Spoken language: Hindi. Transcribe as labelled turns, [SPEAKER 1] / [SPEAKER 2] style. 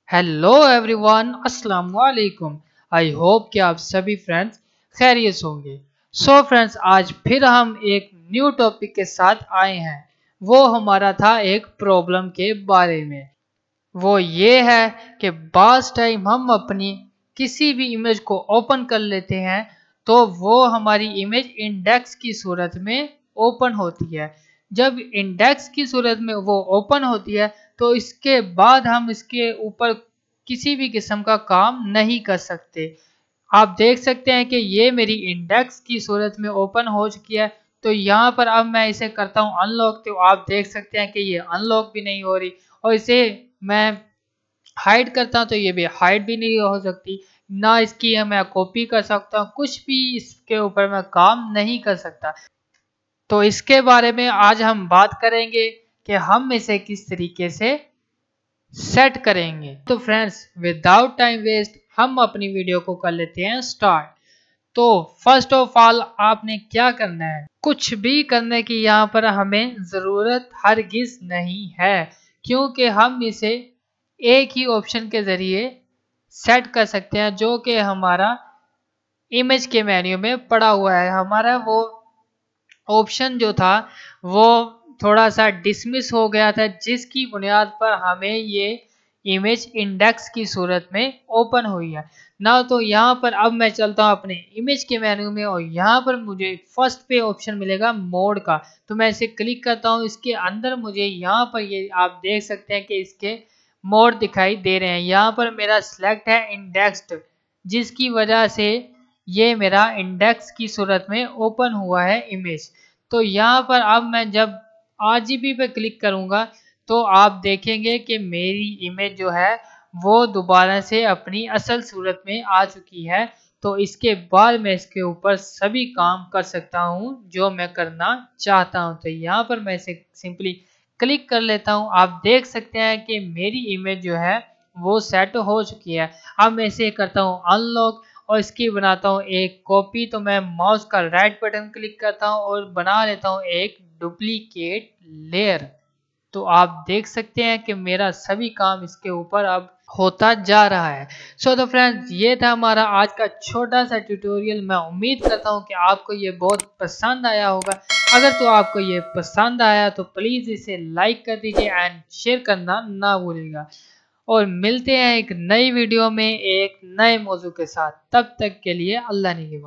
[SPEAKER 1] हेलो एवरीवन, अस्सलाम वालेकुम। आई होप कि आप सभी फ्रेंड्स खैरियत होंगे। सो फ्रेंड्स, आज फिर हम एक न्यू टॉपिक के साथ आए हैं। वो हमारा था एक प्रॉब्लम के बारे में। वो ये है कि बास टाइम हम अपनी किसी भी इमेज को ओपन कर लेते हैं तो वो हमारी इमेज इंडेक्स की सूरत में ओपन होती है। जब इंडेक्स की सूरत में वो ओपन होती है तो इसके बाद हम इसके ऊपर किसी भी किस्म का काम नहीं कर सकते। आप देख सकते हैं कि ये मेरी इंडेक्स की सूरत में ओपन हो चुकी है। तो यहाँ पर अब मैं इसे करता हूँ अनलॉक, तो आप देख सकते हैं कि ये अनलॉक भी नहीं हो रही, और इसे मैं हाइड करता हूँ तो ये भी हाइड भी नहीं हो सकती। ना इसकी मैं कॉपी कर सकता हूँ, कुछ भी इसके ऊपर मैं काम नहीं कर सकता। तो इसके बारे में आज हम बात करेंगे कि हम इसे किस तरीके से सेट करेंगे। तो फ्रेंड्स, विदाउट टाइम वेस्ट हम अपनी वीडियो को कर लेते हैं स्टार्ट। तो फर्स्ट ऑफ ऑल आपने क्या करना है, कुछ भी करने की यहाँ पर हमें ज़रूरत हरगिज नहीं है, क्योंकि हम इसे एक ही ऑप्शन के ज़रिए सेट कर सकते हैं जो कि हमारा इमेज के मेन्यू में पड़ा हुआ है। हमारा वो ऑप्शन जो था वो थोड़ा सा डिसमिस हो गया था, जिसकी बुनियाद पर हमें ये इमेज इंडेक्स की सूरत में ओपन हुई है ना। तो यहाँ पर अब मैं चलता हूँ अपने इमेज के मेन्यू में, और यहाँ पर मुझे फर्स्ट पे ऑप्शन मिलेगा मोड का। तो मैं इसे क्लिक करता हूँ। इसके अंदर मुझे यहाँ पर ये आप देख सकते हैं कि इसके मोड दिखाई दे रहे हैं। यहाँ पर मेरा सिलेक्ट है इंडेक्स्ड, जिसकी वजह से ये मेरा इंडेक्स की सूरत में ओपन हुआ है इमेज। तो यहाँ पर अब मैं जब RGB पे क्लिक करूँगा तो आप देखेंगे कि मेरी इमेज जो है वो दोबारा से अपनी असल सूरत में आ चुकी है। तो इसके बाद मैं इसके ऊपर सभी काम कर सकता हूँ जो मैं करना चाहता हूँ। तो यहाँ पर मैं इसे सिंपली क्लिक कर लेता हूँ। आप देख सकते हैं कि मेरी इमेज जो है वो सेट हो चुकी है। अब मैं इसे करता हूँ अनलॉक और इसकी बनाता हूँ एक कॉपी। तो मैं माउस का राइट बटन क्लिक करता हूँ और बना लेता हूँ एक डुप्लीकेट लेयर। तो आप देख सकते हैं कि मेरा सभी काम इसके ऊपर अब होता जा रहा है। सो तो फ्रेंड्स, ये था हमारा आज का छोटा सा ट्यूटोरियल। मैं उम्मीद करता हूँ कि आपको ये बहुत पसंद आया होगा। अगर तो आपको ये पसंद आया तो प्लीज़ इसे लाइक कर दीजिए एंड शेयर करना ना भूलिएगा। और मिलते हैं एक नई वीडियो में एक नए मौजू के साथ। तब तक के लिए अल्लाह निगहबान।